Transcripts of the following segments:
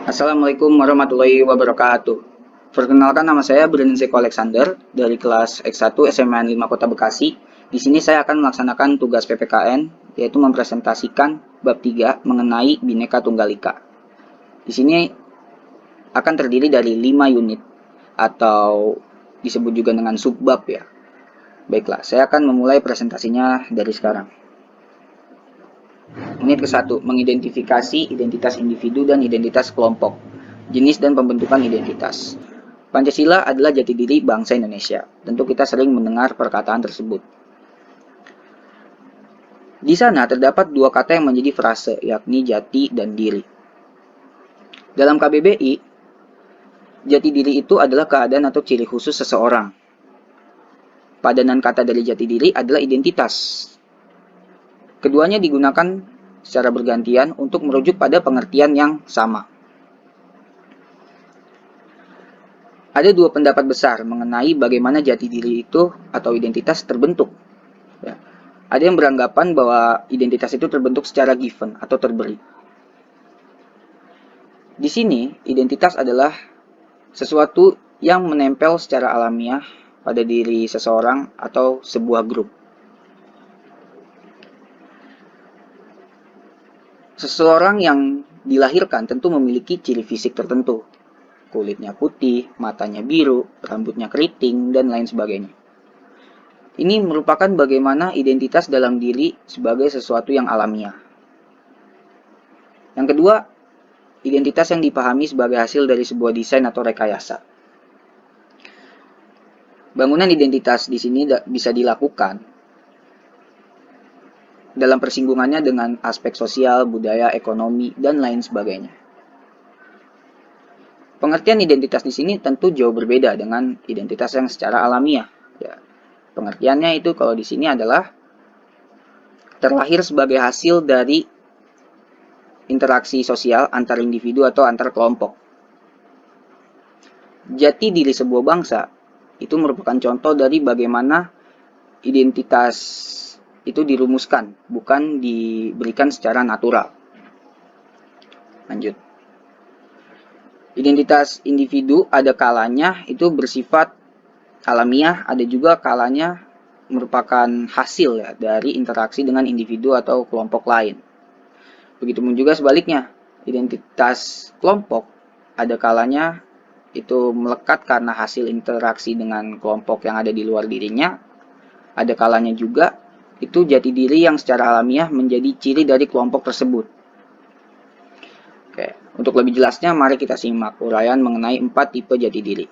Assalamualaikum warahmatullahi wabarakatuh. Perkenalkan, nama saya Brunenseko Alexander dari kelas X1 SMA 5 Kota Bekasi. Di sini saya akan melaksanakan tugas PPKN, yaitu mempresentasikan bab 3 mengenai Bhinneka Tunggal Ika. Di sini akan terdiri dari 5 unit atau disebut juga dengan subbab ya. Baiklah, saya akan memulai presentasinya dari sekarang. Unit ke-1, mengidentifikasi identitas individu dan identitas kelompok, jenis dan pembentukan identitas. Pancasila adalah jati diri bangsa Indonesia. Tentu kita sering mendengar perkataan tersebut. Di sana terdapat dua kata yang menjadi frase, yakni jati dan diri. Dalam KBBI, jati diri itu adalah keadaan atau ciri khusus seseorang. Padanan kata dari jati diri adalah identitas. Keduanya digunakan secara bergantian untuk merujuk pada pengertian yang sama. Ada dua pendapat besar mengenai bagaimana jati diri itu atau identitas terbentuk. Ya. Ada yang beranggapan bahwa identitas itu terbentuk secara given atau terberi. Di sini, identitas adalah sesuatu yang menempel secara alamiah pada diri seseorang atau sebuah grup. Seseorang yang dilahirkan tentu memiliki ciri fisik tertentu. Kulitnya putih, matanya biru, rambutnya keriting, dan lain sebagainya. Ini merupakan bagaimana identitas dalam diri sebagai sesuatu yang alamiah. Yang kedua, identitas yang dipahami sebagai hasil dari sebuah desain atau rekayasa. Bangunan identitas di sini bisa dilakukan dalam persinggungannya dengan aspek sosial, budaya, ekonomi, dan lain sebagainya. Pengertian identitas di sini tentu jauh berbeda dengan identitas yang secara alamiah. Ya, pengertiannya itu kalau di sini adalah terlahir sebagai hasil dari interaksi sosial antar individu atau antar kelompok. Jati diri sebuah bangsa itu merupakan contoh dari bagaimana identitas itu dirumuskan, bukan diberikan secara natural. Lanjut. Identitas individu ada kalanya itu bersifat alamiah, ada juga kalanya merupakan hasil ya dari interaksi dengan individu atau kelompok lain. Begitupun juga sebaliknya, identitas kelompok ada kalanya itu melekat karena hasil interaksi dengan kelompok yang ada di luar dirinya. Ada kalanya juga itu jati diri yang secara alamiah menjadi ciri dari kelompok tersebut. Oke, untuk lebih jelasnya mari kita simak uraian mengenai 4 tipe jati diri.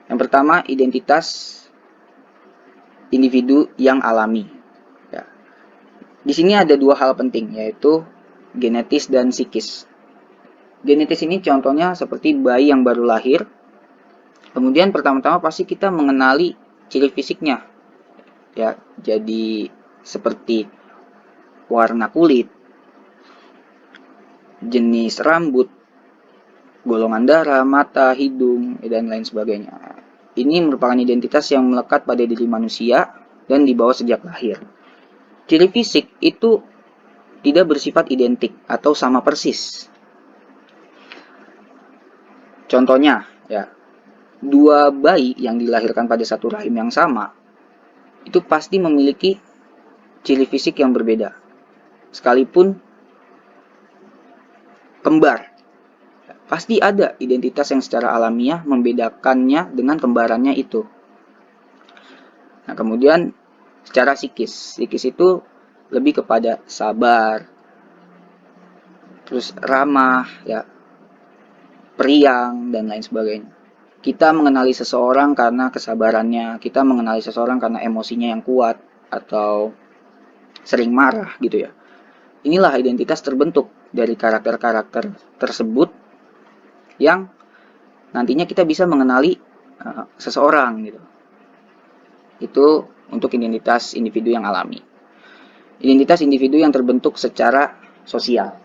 Yang pertama, identitas individu yang alami. Ya. Di sini ada dua hal penting, yaitu genetis dan psikis. Genetis ini contohnya seperti bayi yang baru lahir. Kemudian pertama-tama pasti kita mengenali ciri fisiknya. Ya, jadi seperti warna kulit, jenis rambut, golongan darah, mata, hidung, dan lain sebagainya. Ini merupakan identitas yang melekat pada diri manusia dan dibawa sejak lahir. Ciri fisik itu tidak bersifat identik atau sama persis. Contohnya, ya, dua bayi yang dilahirkan pada satu rahim yang sama itu pasti memiliki ciri fisik yang berbeda. Sekalipun kembar, pasti ada identitas yang secara alamiah membedakannya dengan kembarannya itu. Nah, kemudian secara psikis itu lebih kepada sabar, terus ramah, ya, periang, dan lain sebagainya. Kita mengenali seseorang karena kesabarannya, kita mengenali seseorang karena emosinya yang kuat, atau sering marah gitu ya. Inilah identitas terbentuk dari karakter-karakter tersebut yang nantinya kita bisa mengenali seseorang gitu. Itu untuk identitas individu yang alami. Identitas individu yang terbentuk secara sosial.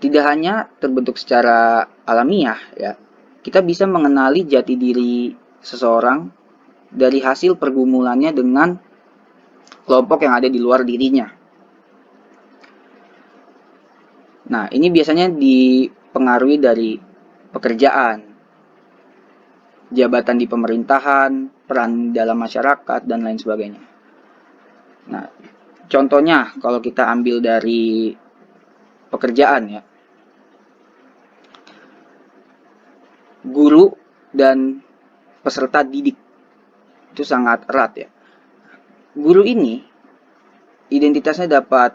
Tidak hanya terbentuk secara alamiah ya, kita bisa mengenali jati diri seseorang dari hasil pergumulannya dengan kelompok yang ada di luar dirinya. Nah, ini biasanya dipengaruhi dari pekerjaan, jabatan di pemerintahan, peran dalam masyarakat, dan lain sebagainya. Nah, contohnya kalau kita ambil dari pekerjaan ya, guru dan peserta didik itu sangat erat ya. Guru ini identitasnya dapat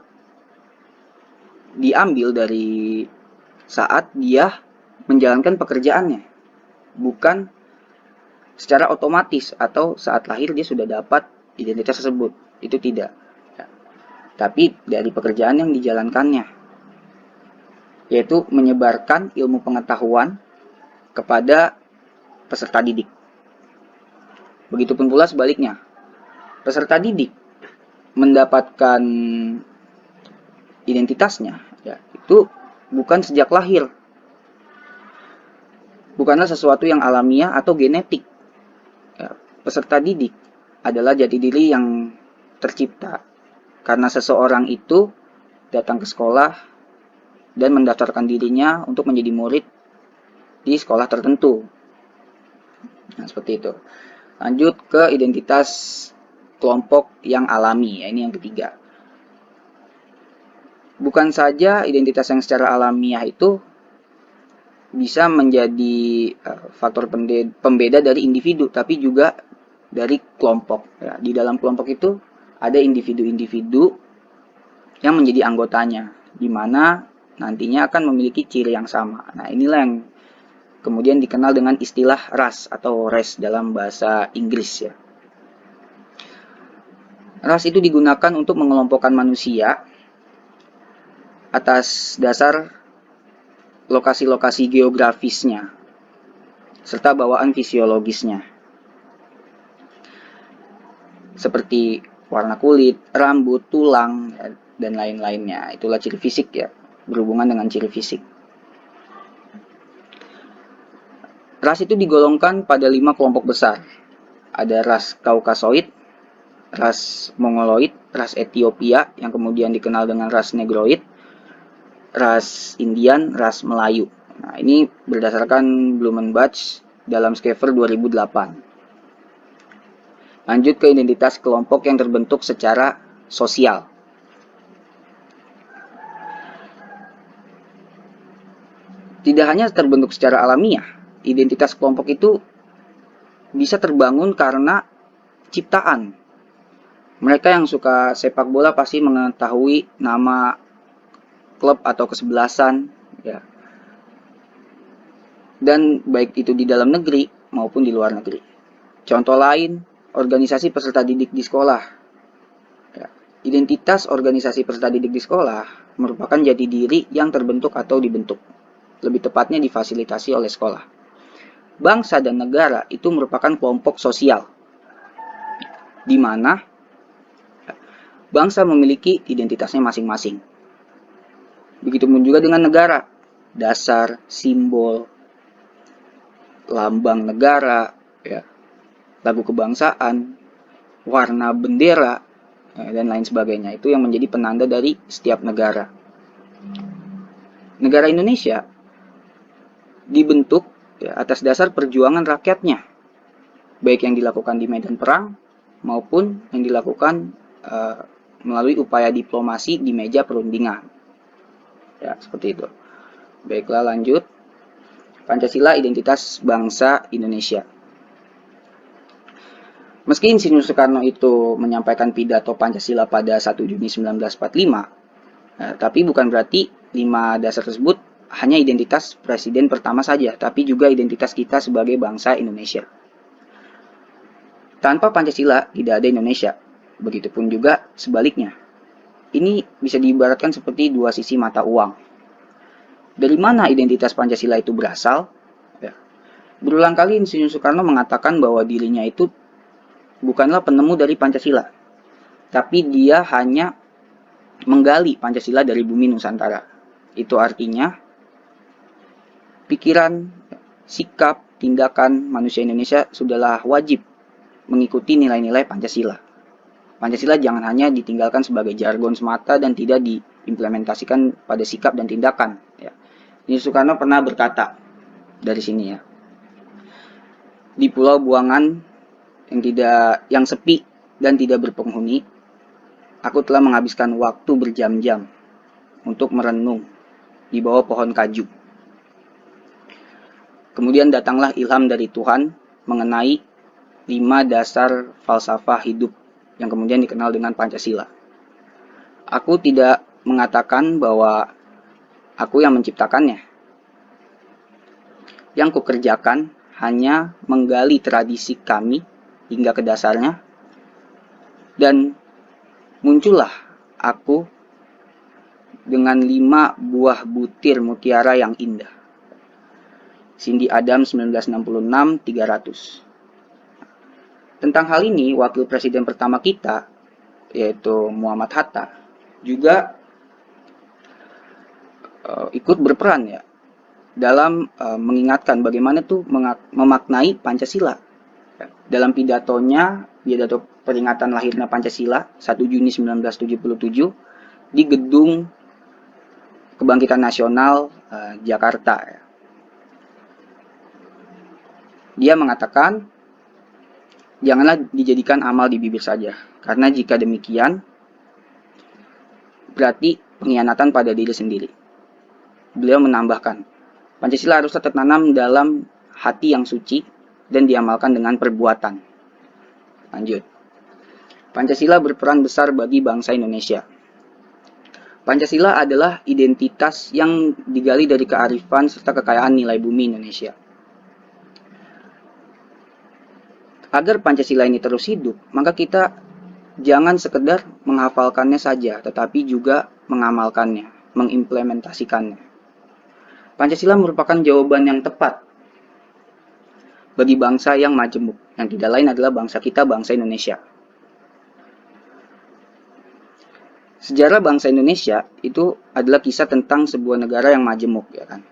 diambil dari saat dia menjalankan pekerjaannya, bukan secara otomatis atau saat lahir dia sudah dapat identitas tersebut. Itu tidak. Tapi dari pekerjaan yang dijalankannya, yaitu menyebarkan ilmu pengetahuan kepada peserta didik. Begitupun pula sebaliknya, peserta didik mendapatkan identitasnya, ya, itu bukan sejak lahir, bukanlah sesuatu yang alamiah atau genetik. Ya, peserta didik adalah jati diri yang tercipta karena seseorang itu datang ke sekolah dan mendaftarkan dirinya untuk menjadi murid di sekolah tertentu. Nah, seperti itu. Lanjut ke identitas kelompok yang alami, ya, ini yang ketiga. Bukan saja identitas yang secara alamiah itu bisa menjadi faktor pembeda dari individu, tapi juga dari kelompok. Ya, di dalam kelompok itu ada individu-individu yang menjadi anggotanya, di mana nantinya akan memiliki ciri yang sama. Nah, inilah yang kemudian dikenal dengan istilah ras atau race dalam bahasa Inggris ya. Ras itu digunakan untuk mengelompokkan manusia atas dasar lokasi-lokasi geografisnya serta bawaan fisiologisnya, seperti warna kulit, rambut, tulang, dan lain-lainnya. Itulah ciri fisik ya, berhubungan dengan ciri fisik. Ras itu digolongkan pada 5 kelompok besar. Ada ras Kaukasoid, ras Mongoloid, ras Ethiopia yang kemudian dikenal dengan ras Negroid, ras Indian, ras Melayu. Nah, ini berdasarkan Blumenbach dalam Schaeffer 2008. Lanjut ke identitas kelompok yang terbentuk secara sosial. Tidak hanya terbentuk secara alamiah, identitas kelompok itu bisa terbangun karena ciptaan. Mereka yang suka sepak bola pasti mengetahui nama klub atau kesebelasan, ya. Dan baik itu di dalam negeri maupun di luar negeri. Contoh lain, organisasi peserta didik di sekolah. Ya. Identitas organisasi peserta didik di sekolah merupakan jati diri yang terbentuk atau dibentuk. Lebih tepatnya difasilitasi oleh sekolah. Bangsa dan negara itu merupakan kelompok sosial, di mana bangsa memiliki identitasnya masing-masing. Begitupun juga dengan negara, dasar, simbol, lambang negara, ya, lagu kebangsaan, warna bendera, ya, dan lain sebagainya. Itu yang menjadi penanda dari setiap negara. Negara Indonesia dibentuk ya, atas dasar perjuangan rakyatnya, baik yang dilakukan di medan perang maupun yang dilakukan melalui upaya diplomasi di meja perundingan. Ya, seperti itu. Baiklah, lanjut. Pancasila identitas bangsa Indonesia. Meski Insinyur Soekarno itu menyampaikan pidato Pancasila pada 1 Juni 1945, tapi bukan berarti 5 dasar tersebut hanya identitas presiden pertama saja, tapi juga identitas kita sebagai bangsa Indonesia. Tanpa Pancasila tidak ada Indonesia. Begitupun juga sebaliknya. Ini bisa diibaratkan seperti dua sisi mata uang. Dari mana identitas Pancasila itu berasal? Ya. Berulang kali Insinyur Soekarno mengatakan bahwa dirinya itu bukanlah penemu dari Pancasila, tapi dia hanya menggali Pancasila dari bumi Nusantara. Itu artinya pikiran, sikap, tindakan manusia Indonesia sudahlah wajib mengikuti nilai-nilai Pancasila. Pancasila jangan hanya ditinggalkan sebagai jargon semata dan tidak diimplementasikan pada sikap dan tindakan. Ya. Ini Soekarno pernah berkata dari sini ya, di pulau buangan yang sepi dan tidak berpenghuni, aku telah menghabiskan waktu berjam-jam untuk merenung di bawah pohon kaju. Kemudian datanglah ilham dari Tuhan mengenai 5 dasar falsafah hidup yang kemudian dikenal dengan Pancasila. Aku tidak mengatakan bahwa aku yang menciptakannya. Yang kukerjakan hanya menggali tradisi kami hingga ke dasarnya, dan muncullah aku dengan 5 buah butir mutiara yang indah. Cindy Adams 1966-300. Tentang hal ini, wakil presiden pertama kita, yaitu Muhammad Hatta, juga ikut berperan ya dalam mengingatkan bagaimana tuh memaknai Pancasila. Dalam pidato peringatan lahirnya Pancasila 1 Juni 1977 di Gedung Kebangkitan Nasional Jakarta. Dia mengatakan, janganlah dijadikan amal di bibir saja, karena jika demikian berarti pengkhianatan pada diri sendiri. Beliau menambahkan, Pancasila haruslah tertanam dalam hati yang suci dan diamalkan dengan perbuatan. Lanjut. Pancasila berperan besar bagi bangsa Indonesia. Pancasila adalah identitas yang digali dari kearifan serta kekayaan nilai bumi Indonesia. Agar Pancasila ini terus hidup, maka kita jangan sekedar menghafalkannya saja, tetapi juga mengamalkannya, mengimplementasikannya. Pancasila merupakan jawaban yang tepat bagi bangsa yang majemuk, yang tidak lain adalah bangsa kita, bangsa Indonesia. Sejarah bangsa Indonesia itu adalah kisah tentang sebuah negara yang majemuk, ya kan?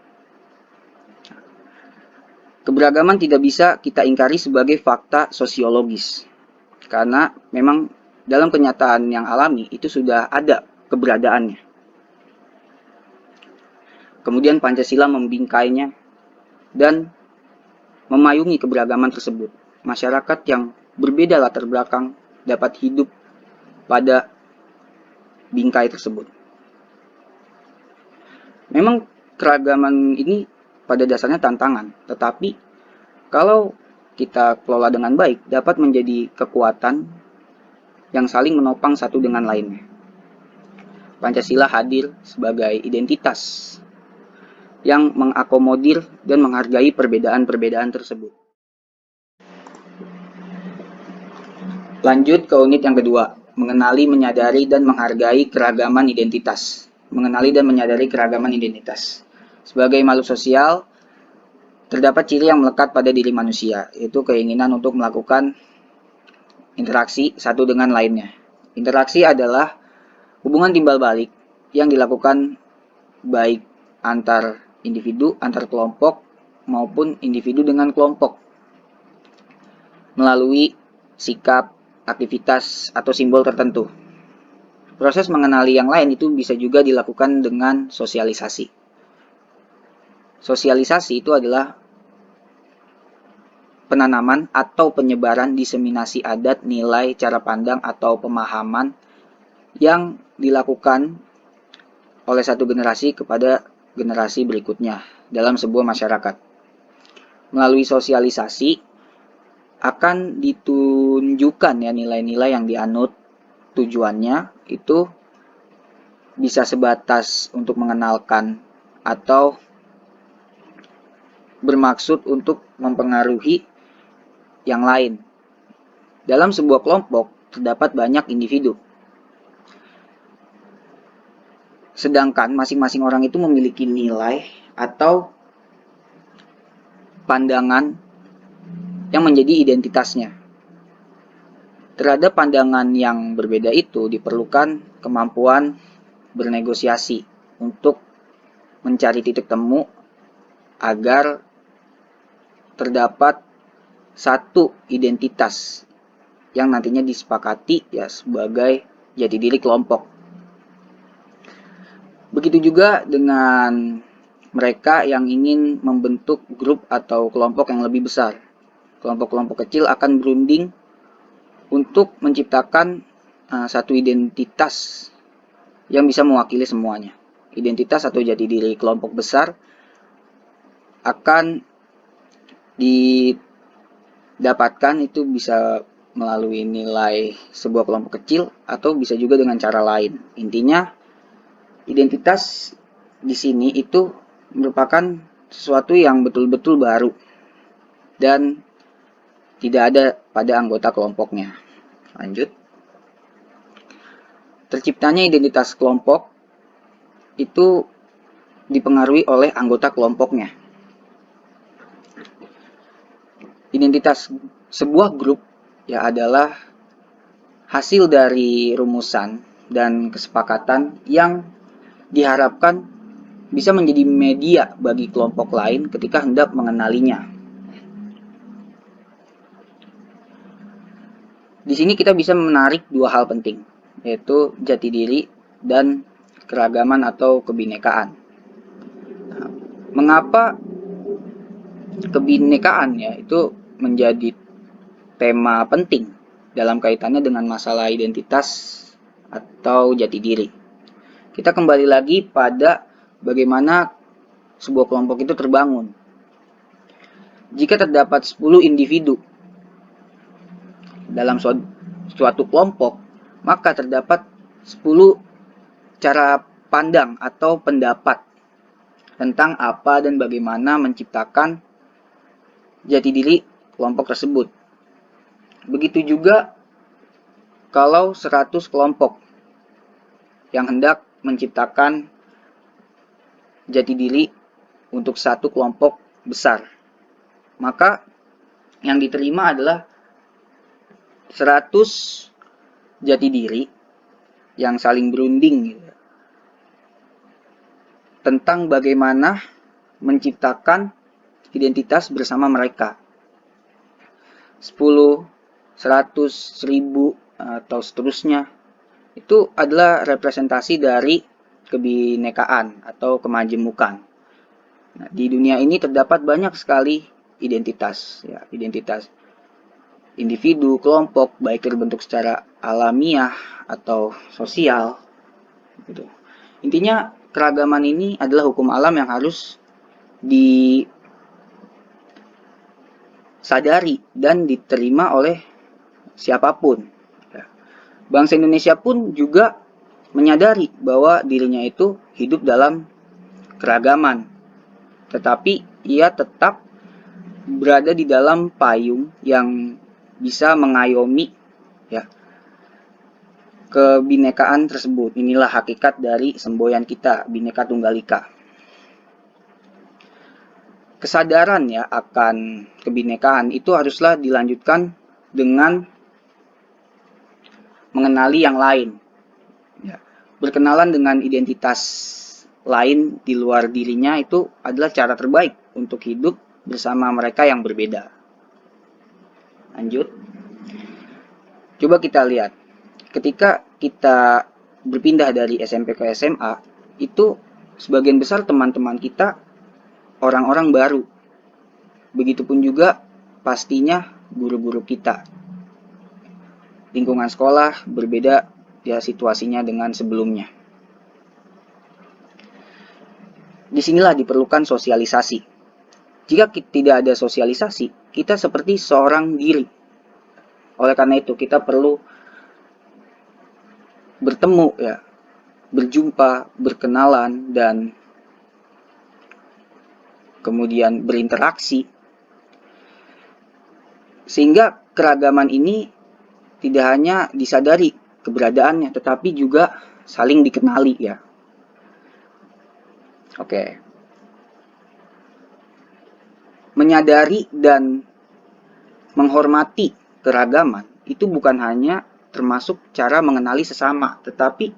Keberagaman tidak bisa kita ingkari sebagai fakta sosiologis, karena memang dalam kenyataan yang alami itu sudah ada keberadaannya. Kemudian Pancasila membingkainya dan memayungi keberagaman tersebut. Masyarakat yang berbeda latar belakang dapat hidup pada bingkai tersebut. Memang keragaman ini pada dasarnya tantangan, tetapi kalau kita kelola dengan baik, dapat menjadi kekuatan yang saling menopang satu dengan lainnya. Pancasila hadir sebagai identitas yang mengakomodir dan menghargai perbedaan-perbedaan tersebut. Lanjut ke unit yang kedua, mengenali, menyadari, dan menghargai keragaman identitas. Mengenali dan menyadari keragaman identitas. Sebagai makhluk sosial, terdapat ciri yang melekat pada diri manusia, yaitu keinginan untuk melakukan interaksi satu dengan lainnya. Interaksi adalah hubungan timbal balik yang dilakukan baik antar individu, antar kelompok, maupun individu dengan kelompok melalui sikap, aktivitas, atau simbol tertentu. Proses mengenali yang lain itu bisa juga dilakukan dengan sosialisasi. Sosialisasi itu adalah penanaman atau penyebaran diseminasi adat, nilai, cara pandang, atau pemahaman yang dilakukan oleh satu generasi kepada generasi berikutnya dalam sebuah masyarakat. Melalui sosialisasi akan ditunjukkan ya nilai-nilai yang dianut. Tujuannya itu bisa sebatas untuk mengenalkan atau bermaksud untuk mempengaruhi yang lain. Dalam sebuah kelompok terdapat banyak individu. Sedangkan masing-masing orang itu memiliki nilai atau pandangan yang menjadi identitasnya. Terhadap pandangan yang berbeda itu diperlukan kemampuan bernegosiasi untuk mencari titik temu agar terdapat satu identitas yang nantinya disepakati ya sebagai jati diri kelompok. Begitu juga dengan mereka yang ingin membentuk grup atau kelompok yang lebih besar. Kelompok-kelompok kecil akan berunding untuk menciptakan satu identitas yang bisa mewakili semuanya. Identitas atau jati diri kelompok besar akan didapatkan itu bisa melalui nilai sebuah kelompok kecil atau bisa juga dengan cara lain. Intinya, identitas di sini itu merupakan sesuatu yang betul-betul baru dan tidak ada pada anggota kelompoknya. Lanjut. Terciptanya identitas kelompok itu dipengaruhi oleh anggota kelompoknya. Identitas sebuah grup ya adalah hasil dari rumusan dan kesepakatan yang diharapkan bisa menjadi media bagi kelompok lain ketika hendak mengenalinya. Di sini kita bisa menarik dua hal penting, yaitu jati diri dan keragaman atau kebinekaan. Nah, mengapa kebinekaan ya itu menjadi tema penting dalam kaitannya dengan masalah identitas atau jati diri? Kita kembali lagi pada bagaimana sebuah kelompok itu terbangun. Jika terdapat 10 individu dalam suatu kelompok, maka terdapat 10 cara pandang atau pendapat tentang apa dan bagaimana menciptakan jati diri kelompok tersebut. Begitu juga kalau 100 kelompok yang hendak menciptakan jati diri untuk satu kelompok besar, maka yang diterima adalah 100 jati diri yang saling berunding tentang bagaimana menciptakan identitas bersama mereka. 10, 100, 1000, atau seterusnya. Itu adalah representasi dari kebinekaan atau kemajemukan. Nah, di dunia ini terdapat banyak sekali identitas, ya, identitas individu, kelompok, baik terbentuk secara alamiah atau sosial. Gitu. Intinya keragaman ini adalah hukum alam yang harus disadari dan diterima oleh siapapun. Bangsa Indonesia pun juga menyadari bahwa dirinya itu hidup dalam keragaman, tetapi ia tetap berada di dalam payung yang bisa mengayomi ya kebinekaan tersebut. Inilah hakikat dari semboyan kita, Bhinneka Tunggal Ika. Kesadaran ya akan kebinekaan itu haruslah dilanjutkan dengan mengenali yang lain. Ya, berkenalan dengan identitas lain di luar dirinya itu adalah cara terbaik untuk hidup bersama mereka yang berbeda. Lanjut. Coba kita lihat. Ketika kita berpindah dari SMP ke SMA, itu sebagian besar teman-teman kita orang-orang baru. Begitupun juga pastinya guru-guru kita. Lingkungan sekolah berbeda ya situasinya dengan sebelumnya. Disinilah diperlukan sosialisasi. Jika tidak ada sosialisasi, kita seperti seorang diri. Oleh karena itu, kita perlu bertemu ya, berjumpa, berkenalan, dan kemudian berinteraksi. Sehingga keragaman ini tidak hanya disadari keberadaannya, tetapi juga saling dikenali ya. Oke. Menyadari dan menghormati keragaman itu bukan hanya termasuk cara mengenali sesama, tetapi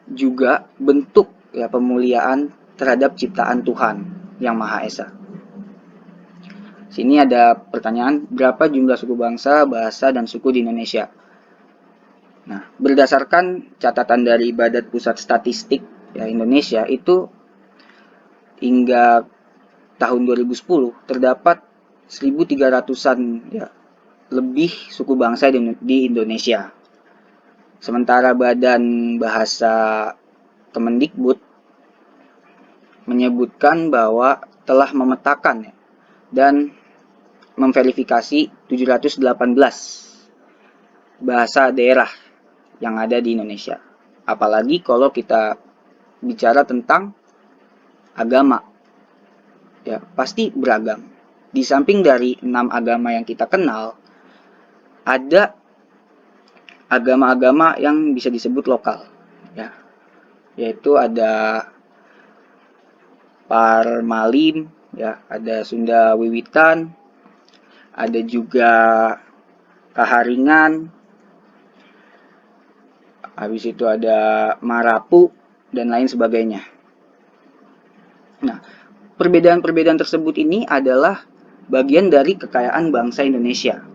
juga bentuk ya pemuliaan terhadap ciptaan Tuhan yang Maha Esa. Sini ada pertanyaan, berapa jumlah suku bangsa, bahasa, dan suku di Indonesia? Nah, berdasarkan catatan dari Badan Pusat Statistik ya Indonesia itu hingga tahun 2010 terdapat 1.300-an ya lebih suku bangsa di Indonesia. Sementara Badan Bahasa Kemendikbud menyebutkan bahwa telah memetakan ya, dan memverifikasi 718 bahasa daerah yang ada di Indonesia. Apalagi kalau kita bicara tentang agama, ya pasti beragam. Di samping dari 6 agama yang kita kenal, ada agama-agama yang bisa disebut lokal, ya, yaitu ada Parmalim, ya, ada Sunda Wiwitan, ada juga Kaharingan, habis itu ada Marapu, dan lain sebagainya. Nah, perbedaan-perbedaan tersebut ini adalah bagian dari kekayaan bangsa Indonesia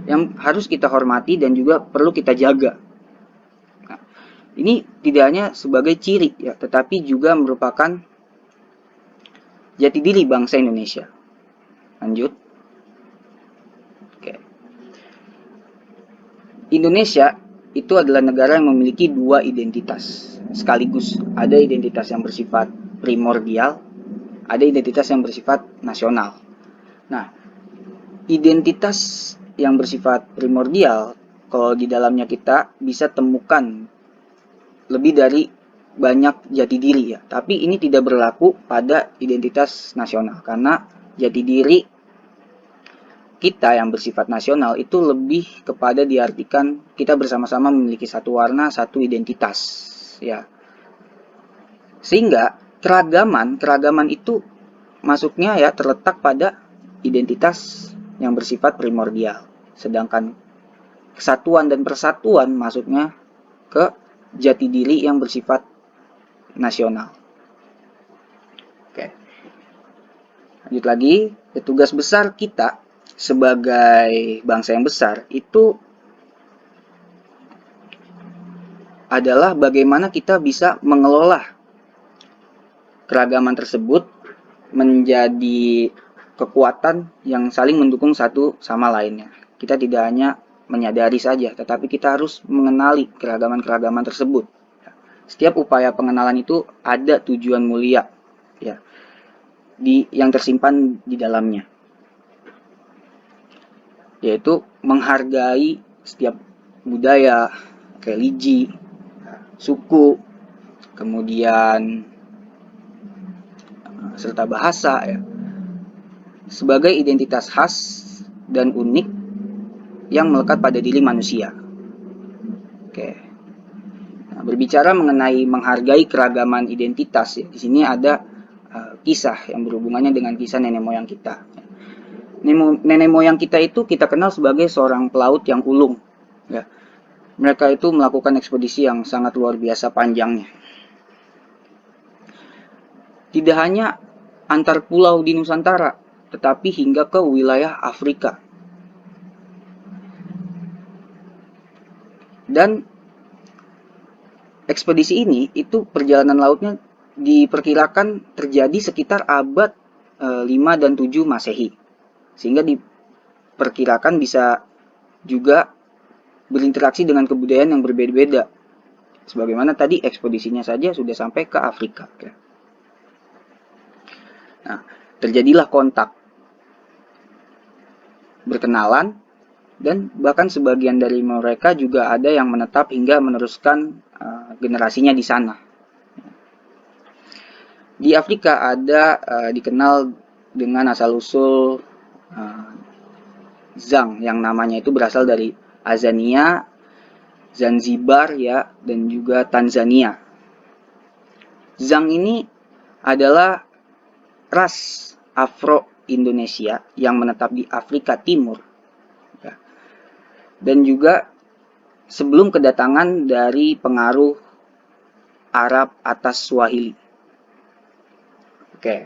yang harus kita hormati dan juga perlu kita jaga. Nah, ini tidak hanya sebagai ciri ya, tetapi juga merupakan jati diri bangsa Indonesia. Lanjut. Oke. Indonesia itu adalah negara yang memiliki dua identitas sekaligus. Ada identitas yang bersifat primordial, ada identitas yang bersifat nasional. Nah, identitas yang bersifat primordial, kalau di dalamnya kita bisa temukan lebih dari banyak jati diri ya. Tapi ini tidak berlaku pada identitas nasional karena jati diri kita yang bersifat nasional itu lebih kepada diartikan kita bersama-sama memiliki satu warna, satu identitas ya. Sehingga keragaman itu masuknya ya terletak pada identitas yang bersifat primordial. Sedangkan kesatuan dan persatuan masuknya ke jati diri yang bersifat nasional. Oke. Lanjut lagi, tugas besar kita sebagai bangsa yang besar itu adalah bagaimana kita bisa mengelola keragaman tersebut menjadi kekuatan yang saling mendukung satu sama lainnya. Kita tidak hanya menyadari saja, tetapi kita harus mengenali keragaman-keragaman tersebut. Setiap upaya pengenalan itu ada tujuan mulia, ya, yang tersimpan di dalamnya, yaitu menghargai setiap budaya, religi, suku, kemudian serta bahasa, ya, sebagai identitas khas dan unik yang melekat pada diri manusia. Oke. Nah, berbicara mengenai menghargai keragaman identitas, ya, di sini ada kisah yang berhubungannya dengan kisah nenek moyang kita. Nenek moyang kita itu kita kenal sebagai seorang pelaut yang ulung. Ya. Mereka itu melakukan ekspedisi yang sangat luar biasa panjangnya. Tidak hanya antar pulau di Nusantara, tetapi hingga ke wilayah Afrika. Dan ekspedisi ini itu perjalanan lautnya diperkirakan terjadi sekitar abad 5 dan 7 Masehi. Sehingga diperkirakan bisa juga berinteraksi dengan kebudayaan yang berbeda-beda. Sebagaimana tadi ekspedisinya saja sudah sampai ke Afrika. Nah, terjadilah kontak, berkenalan, dan bahkan sebagian dari mereka juga ada yang menetap hingga meneruskan generasinya di sana. Di Afrika ada dikenal dengan asal-usul Zhang yang namanya itu berasal dari Azania, Zanzibar ya, dan juga Tanzania. Zhang ini adalah ras Afro-Indonesia yang menetap di Afrika Timur. Ya. Dan juga sebelum kedatangan dari pengaruh Arab atas Swahili. Oke.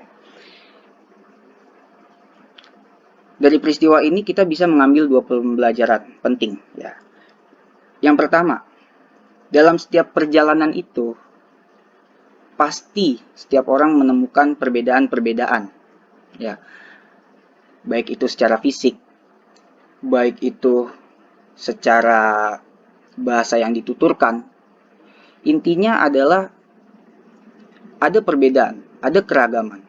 Dari peristiwa ini kita bisa mengambil dua pembelajaran penting. Ya. Yang pertama, dalam setiap perjalanan itu pasti setiap orang menemukan perbedaan-perbedaan, ya, baik itu secara fisik, baik itu secara bahasa yang dituturkan. Intinya adalah ada perbedaan, ada keragaman.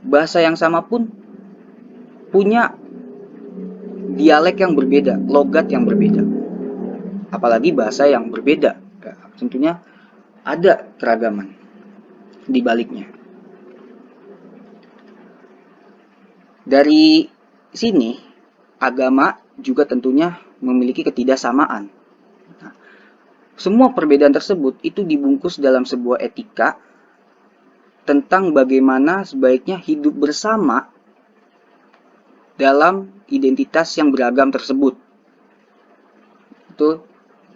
Bahasa yang sama pun punya dialek yang berbeda, logat yang berbeda. Apalagi bahasa yang berbeda, ya, tentunya ada keragaman di baliknya. Dari sini, agama juga tentunya memiliki ketidaksamaan. Nah, semua perbedaan tersebut itu dibungkus dalam sebuah etika tentang bagaimana sebaiknya hidup bersama dalam identitas yang beragam tersebut. Itu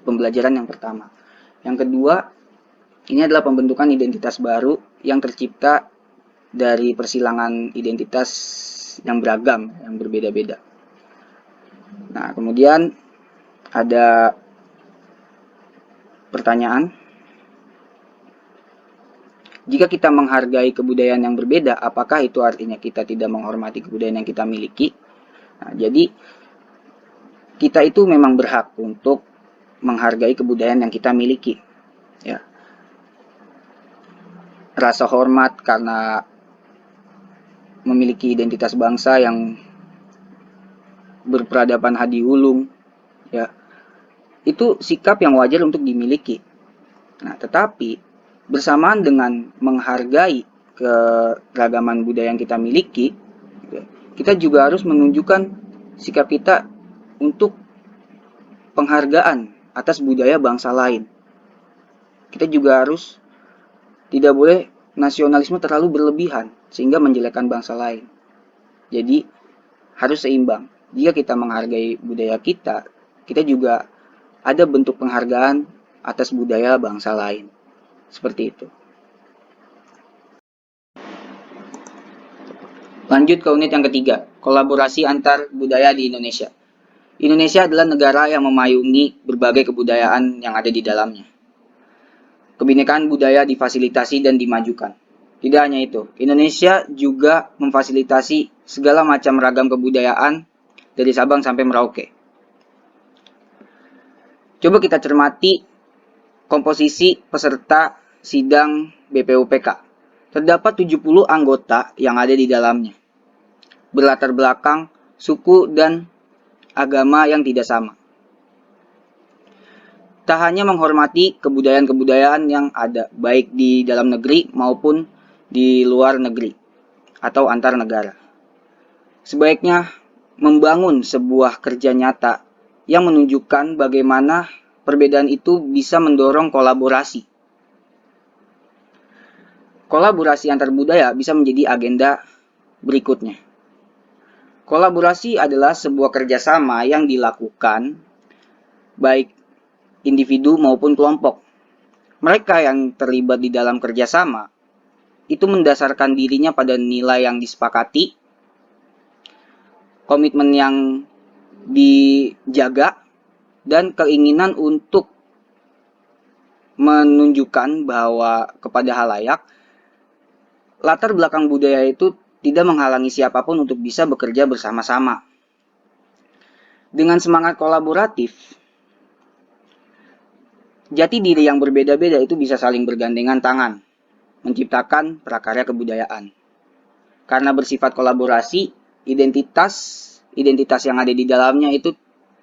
pembelajaran yang pertama. Yang kedua, ini adalah pembentukan identitas baru yang tercipta dari persilangan identitas yang beragam, yang berbeda-beda. Nah, kemudian ada pertanyaan, jika kita menghargai kebudayaan yang berbeda, apakah itu artinya kita tidak menghormati kebudayaan yang kita miliki? Nah, jadi kita itu memang berhak untuk menghargai kebudayaan yang kita miliki. Ya. Rasa hormat karena memiliki identitas bangsa yang berperadaban hadi ulung, ya, itu sikap yang wajar untuk dimiliki. Nah, tetapi bersamaan dengan menghargai keragaman budaya yang kita miliki, kita juga harus menunjukkan sikap kita untuk penghargaan atas budaya bangsa lain. Kita juga harus tidak boleh nasionalisme terlalu berlebihan sehingga menjelekkan bangsa lain. Jadi harus seimbang. Jika kita menghargai budaya kita, kita juga ada bentuk penghargaan atas budaya bangsa lain. Seperti itu. Lanjut ke unit yang ketiga, kolaborasi antar budaya di Indonesia. Indonesia adalah negara yang memayungi berbagai kebudayaan yang ada di dalamnya. Kebinekaan budaya difasilitasi dan dimajukan. Tidak hanya itu, Indonesia juga memfasilitasi segala macam ragam kebudayaan dari Sabang sampai Merauke. Coba kita cermati komposisi peserta sidang BPUPK. Terdapat 70 anggota yang ada di dalamnya. Berlatar belakang, suku, dan agama yang tidak sama. Tak hanya menghormati kebudayaan-kebudayaan yang ada, baik di dalam negeri maupun di luar negeri atau antar negara. Sebaiknya membangun sebuah kerja nyata yang menunjukkan bagaimana perbedaan itu bisa mendorong kolaborasi. Kolaborasi antar budaya bisa menjadi agenda berikutnya. Kolaborasi adalah sebuah kerjasama yang dilakukan baik individu maupun kelompok. Mereka yang terlibat di dalam kerjasama itu mendasarkan dirinya pada nilai yang disepakati, komitmen yang dijaga, dan keinginan untuk menunjukkan bahwa kepada halayak latar belakang budaya itu tidak menghalangi siapapun untuk bisa bekerja bersama-sama. Dengan semangat kolaboratif, jati diri yang berbeda-beda itu bisa saling bergandengan tangan, menciptakan prakarya kebudayaan. Karena bersifat kolaborasi, identitas yang ada di dalamnya itu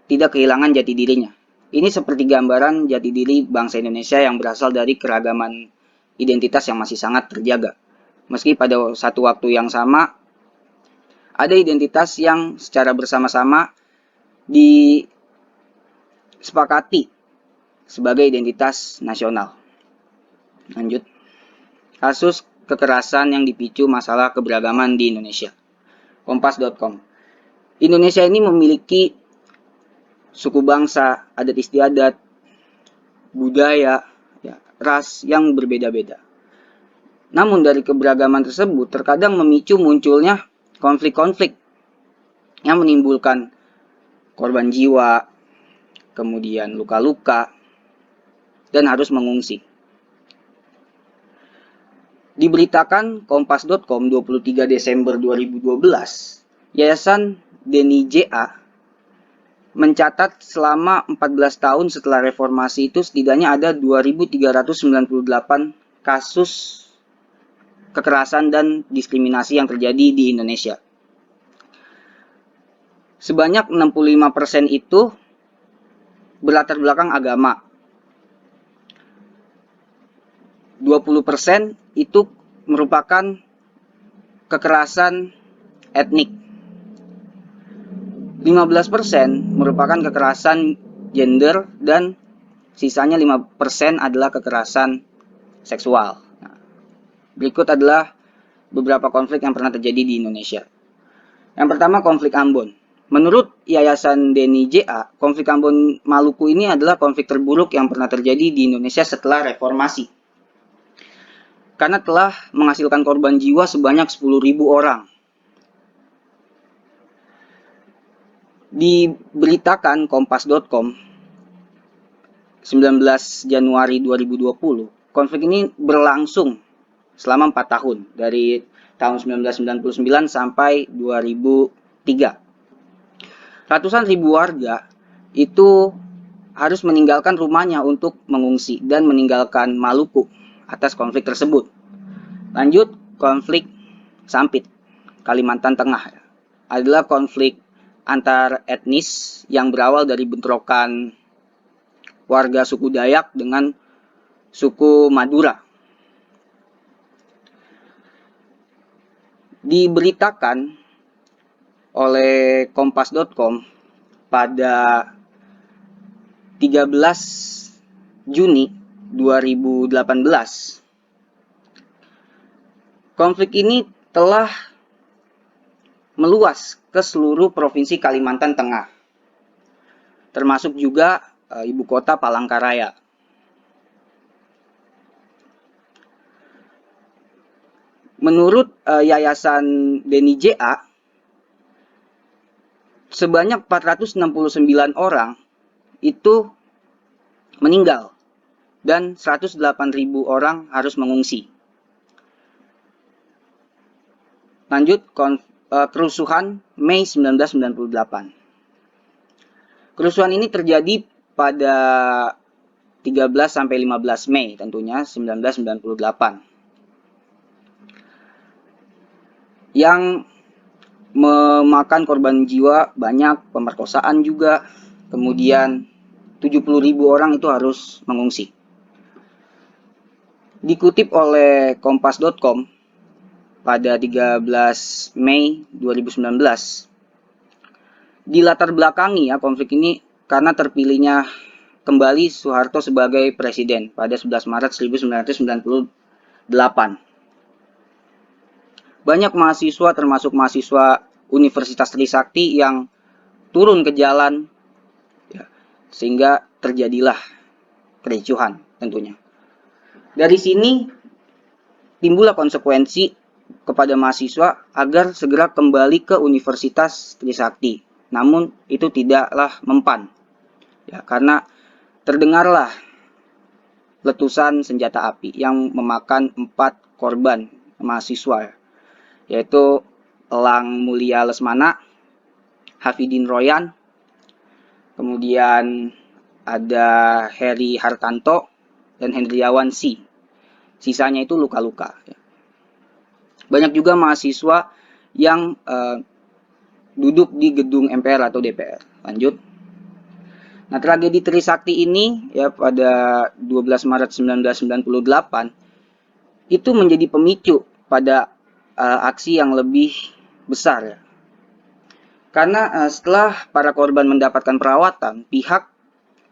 tidak kehilangan jati dirinya. Ini seperti gambaran jati diri bangsa Indonesia yang berasal dari keragaman identitas yang masih sangat terjaga. Meski pada satu waktu yang sama, ada identitas yang secara bersama-sama disepakati sebagai identitas nasional. Lanjut. Kasus kekerasan yang dipicu masalah keberagaman di Indonesia. Kompas.com. Indonesia ini memiliki suku bangsa, adat istiadat, budaya, ya, ras yang berbeda-beda. Namun dari keberagaman tersebut terkadang memicu munculnya konflik-konflik yang menimbulkan korban jiwa, kemudian luka-luka, dan harus mengungsi. Diberitakan Kompas.com 23 Desember 2012, Yayasan Denny J.A. mencatat selama 14 tahun setelah reformasi itu setidaknya ada 2.398 kasus kekerasan dan diskriminasi yang terjadi di Indonesia. Sebanyak 65% itu berlatar belakang agama. 20% itu merupakan kekerasan etnik. 15% merupakan kekerasan gender dan sisanya 5% adalah kekerasan seksual. Nah, berikut adalah beberapa konflik yang pernah terjadi di Indonesia. Yang pertama, konflik Ambon. Menurut Yayasan Denny J.A., konflik Ambon Maluku ini adalah konflik terburuk yang pernah terjadi di Indonesia setelah reformasi. Karena telah menghasilkan korban jiwa sebanyak 10.000 orang. Diberitakan Kompas.com 19 Januari 2020, konflik ini berlangsung selama 4 tahun, dari tahun 1999 sampai 2003. Ratusan ribu warga itu harus meninggalkan rumahnya untuk mengungsi dan meninggalkan Maluku atas konflik tersebut. Lanjut, konflik Sampit, Kalimantan Tengah, adalah konflik antar etnis yang berawal dari bentrokan warga suku Dayak dengan suku Madura. Diberitakan oleh Kompas.com pada 13 Juni 2018, konflik ini telah meluas ke seluruh provinsi Kalimantan Tengah, termasuk juga ibu kota Palangkaraya. Menurut Yayasan Denny J.A., sebanyak 469 orang itu meninggal dan 108.000 orang harus mengungsi. Lanjut, kerusuhan Mei 1998. Kerusuhan ini terjadi pada 13 sampai 15 Mei tentunya 1998. Yang memakan korban jiwa banyak, pemerkosaan juga, kemudian 70.000 orang itu harus mengungsi. Dikutip oleh Kompas.com pada 13 Mei 2019, dilatar belakangi konflik ini karena terpilihnya kembali Soeharto sebagai presiden pada 11 Maret 1998. Banyak mahasiswa, termasuk mahasiswa Universitas Trisakti, yang turun ke jalan, sehingga terjadilah kericuhan tentunya. Dari sini timbullah konsekuensi kepada mahasiswa agar segera kembali ke Universitas Trisakti. Namun itu tidaklah mempan, karena terdengarlah letusan senjata api yang memakan 4 korban mahasiswa, yaitu Elang Mulia Lesmana, Hafidin Royan, kemudian ada Heri Hartanto, dan Hendriawan C. Sisanya itu luka-luka. Banyak juga mahasiswa yang duduk di gedung MPR atau DPR. Lanjut. Nah, tragedi Trisakti ini pada 12 Maret 1998 itu menjadi pemicu pada aksi yang lebih besar. Karena setelah para korban mendapatkan perawatan, pihak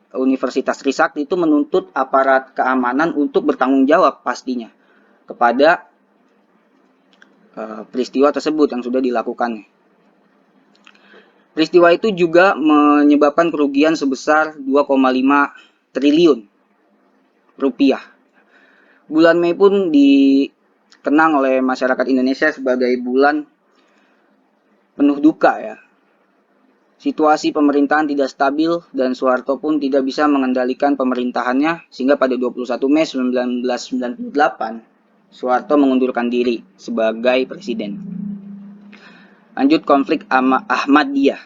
Universitas Trisakti itu menuntut aparat keamanan untuk bertanggung jawab pastinya kepada peristiwa tersebut yang sudah dilakukan. Peristiwa itu juga menyebabkan kerugian sebesar 2,5 triliun rupiah. Bulan Mei pun dikenang oleh masyarakat Indonesia sebagai bulan penuh duka Situasi pemerintahan tidak stabil dan Soeharto pun tidak bisa mengendalikan pemerintahannya, sehingga pada 21 Mei 1998 Soeharto mengundurkan diri sebagai presiden. Lanjut, konflik Ahmadiyah.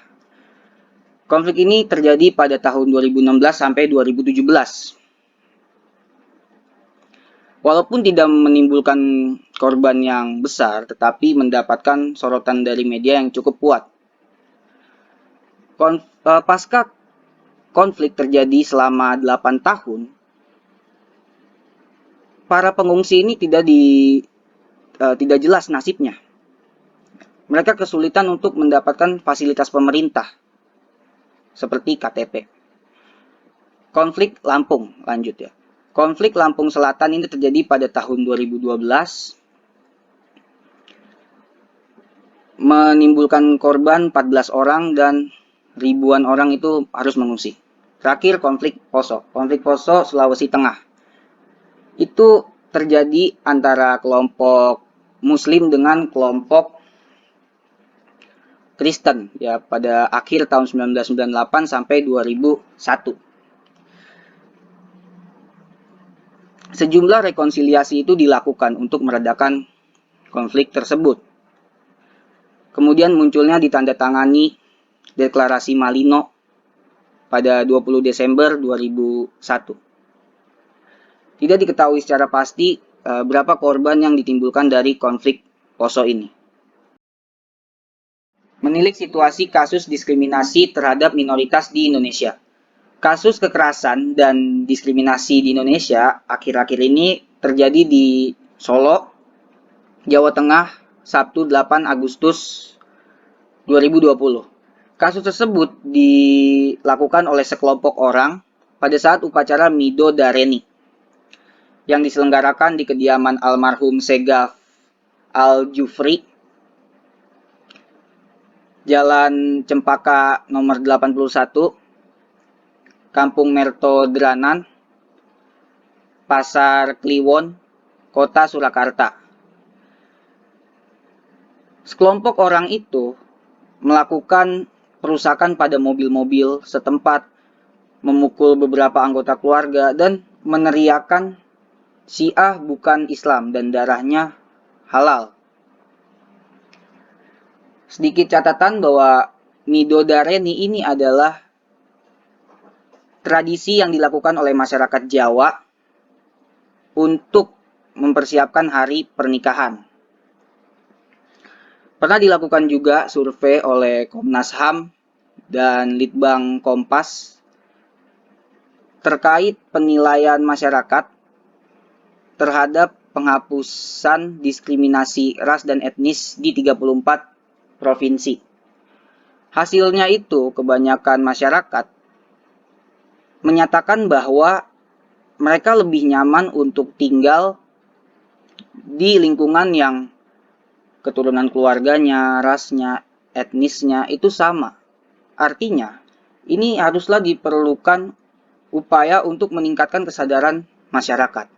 Konflik ini terjadi pada tahun 2016 sampai 2017. Walaupun tidak menimbulkan korban yang besar, tetapi mendapatkan sorotan dari media yang cukup kuat. Pasca konflik terjadi selama 8 tahun, para pengungsi ini tidak jelas nasibnya. Mereka kesulitan untuk mendapatkan fasilitas pemerintah, seperti KTP. Konflik Lampung, lanjut ya. Konflik Lampung Selatan ini terjadi pada tahun 2012, menimbulkan korban 14 orang dan ribuan orang itu harus mengungsi. Terakhir, konflik Poso. Konflik Poso, Sulawesi Tengah. Itu terjadi antara kelompok Muslim dengan kelompok Kristen ya pada akhir tahun 1998 sampai 2001. Sejumlah rekonsiliasi itu dilakukan untuk meredakan konflik tersebut. Kemudian munculnya ditandatangani Deklarasi Malino pada 20 Desember 2001. Tidak diketahui secara pasti berapa korban yang ditimbulkan dari konflik Poso ini. Menilik situasi kasus diskriminasi terhadap minoritas di Indonesia. Kasus kekerasan dan diskriminasi di Indonesia akhir-akhir ini terjadi di Solo, Jawa Tengah, Sabtu 8 Agustus 2020. Kasus tersebut dilakukan oleh sekelompok orang pada saat upacara Midodareni yang diselenggarakan di kediaman almarhum Segaf Al-Jufri, Jalan Cempaka nomor 81, Kampung Merto Dranan, Pasar Kliwon, Kota Surakarta. Sekelompok orang itu melakukan perusakan pada mobil-mobil setempat, memukul beberapa anggota keluarga, dan meneriakan Syiah bukan Islam dan darahnya halal. Sedikit catatan bahwa Midodareni ini adalah tradisi yang dilakukan oleh masyarakat Jawa untuk mempersiapkan hari pernikahan. Pernah dilakukan juga survei oleh Komnas HAM dan Litbang Kompas terkait penilaian masyarakat terhadap penghapusan diskriminasi ras dan etnis di 34 provinsi. Hasilnya itu kebanyakan masyarakat menyatakan bahwa mereka lebih nyaman untuk tinggal di lingkungan yang keturunan keluarganya, rasnya, etnisnya itu sama. Artinya, ini haruslah diperlukan upaya untuk meningkatkan kesadaran masyarakat.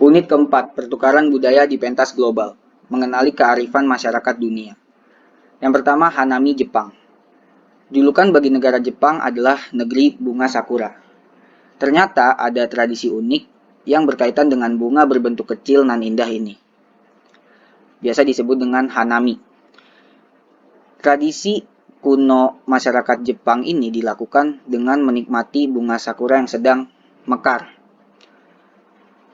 Unit keempat, pertukaran budaya di pentas global, mengenali kearifan masyarakat dunia. Yang pertama, Hanami, Jepang. Julukan bagi negara Jepang adalah negeri bunga sakura. Ternyata ada tradisi unik yang berkaitan dengan bunga berbentuk kecil nan indah ini. Biasa disebut dengan Hanami. Tradisi kuno masyarakat Jepang ini dilakukan dengan menikmati bunga sakura yang sedang mekar.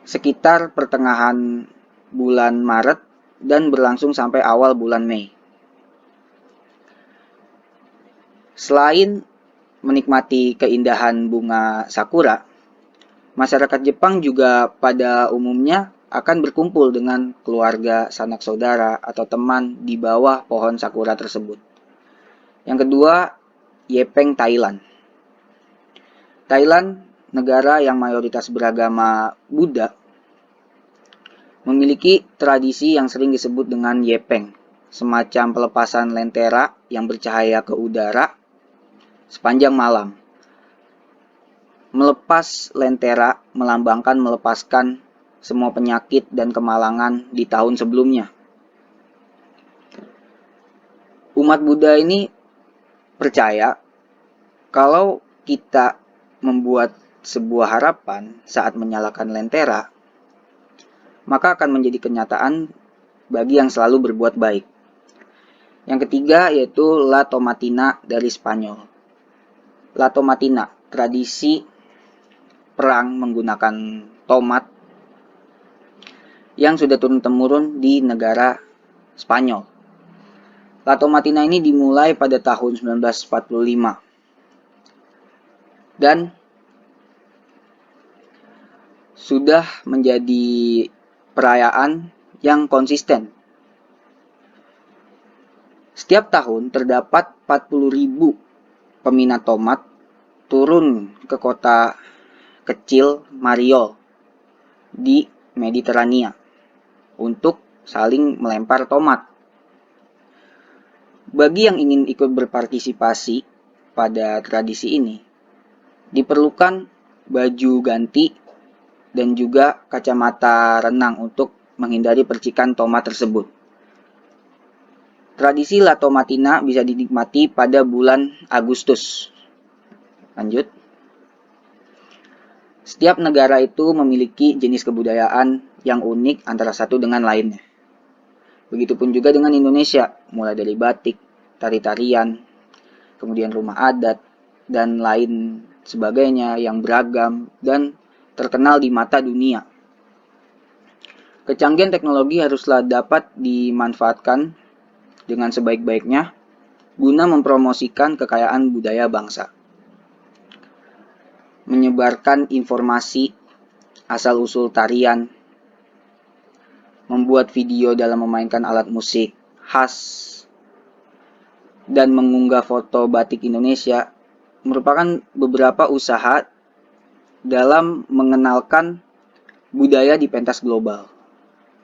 Sekitar pertengahan bulan Maret dan berlangsung sampai awal bulan Mei. Selain menikmati keindahan bunga sakura, masyarakat Jepang juga pada umumnya akan berkumpul dengan keluarga, sanak saudara, atau teman di bawah pohon sakura tersebut. Yang kedua, Yepeng, Thailand. Thailand, negara yang mayoritas beragama Buddha, memiliki tradisi yang sering disebut dengan Yepeng, semacam pelepasan lentera yang bercahaya ke udara sepanjang malam. Melepas lentera melambangkan melepaskan semua penyakit dan kemalangan di tahun sebelumnya. Umat Buddha ini percaya kalau kita membuat sebuah harapan saat menyalakan lentera, maka akan menjadi kenyataan bagi yang selalu berbuat baik. Yang ketiga yaitu La Tomatina dari Spanyol. La Tomatina, tradisi perang menggunakan tomat yang sudah turun-temurun di negara Spanyol. La Tomatina ini dimulai pada tahun 1945 dan sudah menjadi perayaan yang konsisten. Setiap tahun terdapat 40.000 peminat tomat turun ke kota kecil Mariol di Mediterania untuk saling melempar tomat. Bagi yang ingin ikut berpartisipasi pada tradisi ini, diperlukan baju ganti dan juga kacamata renang untuk menghindari percikan tomat tersebut. Tradisi La Tomatina bisa dinikmati pada bulan Agustus. Lanjut. Setiap negara itu memiliki jenis kebudayaan yang unik antara satu dengan lainnya. Begitupun juga dengan Indonesia, mulai dari batik, tari-tarian, kemudian rumah adat, dan lain sebagainya yang beragam dan terkenal di mata dunia. Kecanggihan teknologi haruslah dapat dimanfaatkan dengan sebaik-baiknya guna mempromosikan kekayaan budaya bangsa. Menyebarkan informasi asal-usul tarian, membuat video dalam memainkan alat musik khas, dan mengunggah foto batik Indonesia merupakan beberapa usaha dalam mengenalkan budaya di pentas global.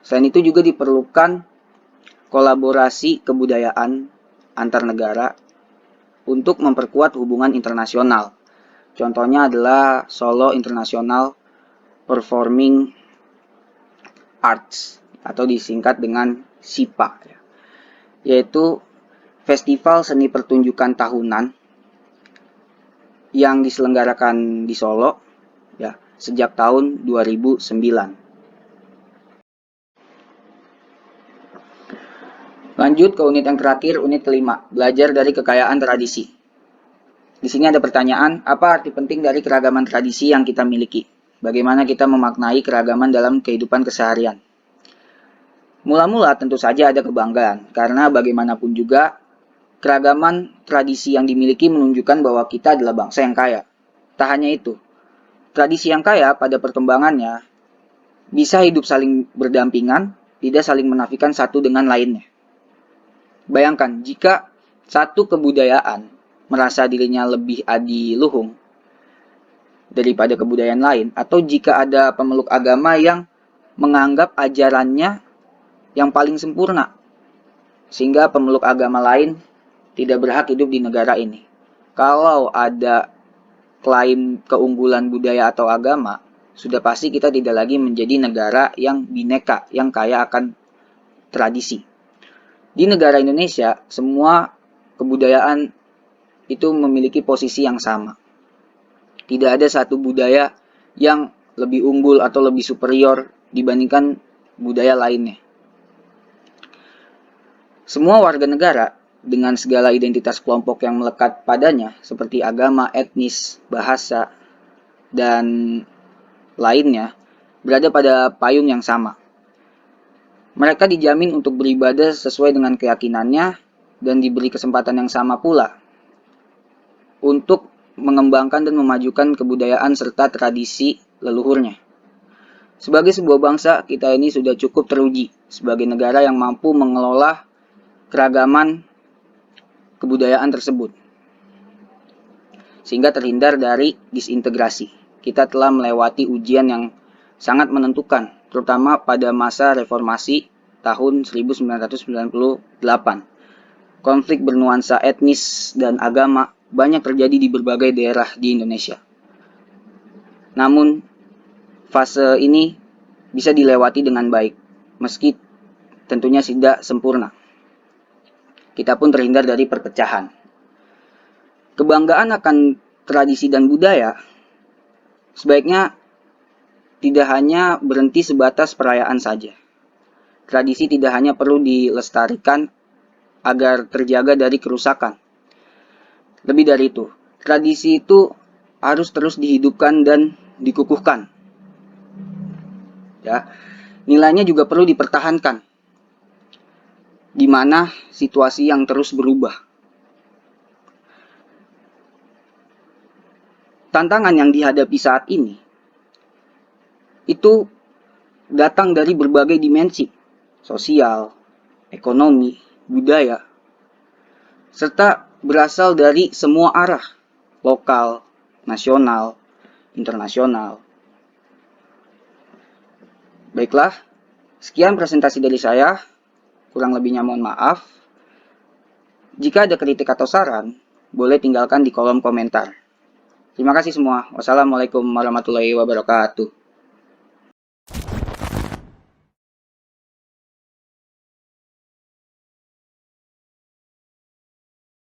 Selain itu juga diperlukan kolaborasi kebudayaan antar negara untuk memperkuat hubungan internasional. Contohnya adalah Solo International Performing Arts atau disingkat dengan SIPA, yaitu festival seni pertunjukan tahunan yang diselenggarakan di Solo ya sejak tahun 2009. Lanjut ke unit yang terakhir, unit kelima, belajar dari kekayaan tradisi. Di sini ada pertanyaan, apa arti penting dari keragaman tradisi yang kita miliki? Bagaimana kita memaknai keragaman dalam kehidupan keseharian? Mula-mula tentu saja ada kebanggaan, karena bagaimanapun juga keragaman tradisi yang dimiliki menunjukkan bahwa kita adalah bangsa yang kaya. Tak hanya itu, tradisi yang kaya pada perkembangannya bisa hidup saling berdampingan, tidak saling menafikan satu dengan lainnya. Bayangkan jika satu kebudayaan merasa dirinya lebih adiluhung daripada kebudayaan lain, atau jika ada pemeluk agama yang menganggap ajarannya yang paling sempurna, sehingga pemeluk agama lain tidak berhak hidup di negara ini. Kalau ada klaim keunggulan budaya atau agama, sudah pasti kita tidak lagi menjadi negara yang bineka, yang kaya akan tradisi. Di negara Indonesia, semua kebudayaan itu memiliki posisi yang sama. Tidak ada satu budaya yang lebih unggul atau lebih superior dibandingkan budaya lainnya. Semua warga negara dengan segala identitas kelompok yang melekat padanya seperti agama, etnis, bahasa, dan lainnya berada pada payung yang sama. Mereka dijamin untuk beribadah sesuai dengan keyakinannya dan diberi kesempatan yang sama pula untuk mengembangkan dan memajukan kebudayaan serta tradisi leluhurnya. Sebagai sebuah bangsa, kita ini sudah cukup teruji sebagai negara yang mampu mengelola keragaman kebudayaan tersebut, sehingga terhindar dari disintegrasi. Kita telah melewati ujian yang sangat menentukan, terutama pada masa reformasi tahun 1998. Konflik bernuansa etnis dan agama banyak terjadi di berbagai daerah di Indonesia. Namun, fase ini bisa dilewati dengan baik, meski tentunya tidak sempurna. Kita pun terhindar dari perpecahan. Kebanggaan akan tradisi dan budaya Sebaiknya tidak hanya berhenti sebatas perayaan saja. Tradisi tidak hanya perlu dilestarikan agar terjaga dari kerusakan. Lebih dari itu, tradisi itu harus terus dihidupkan dan dikukuhkan. Ya, nilainya juga perlu dipertahankan, di mana situasi yang terus berubah. Tantangan yang dihadapi saat ini itu datang dari berbagai dimensi, sosial, ekonomi, budaya, serta berasal dari semua arah, lokal, nasional, internasional. Baiklah, sekian presentasi dari saya. Kurang lebihnya mohon maaf. Jika ada kritik atau saran, boleh tinggalkan di kolom komentar. Terima kasih semua. Wassalamualaikum warahmatullahi wabarakatuh.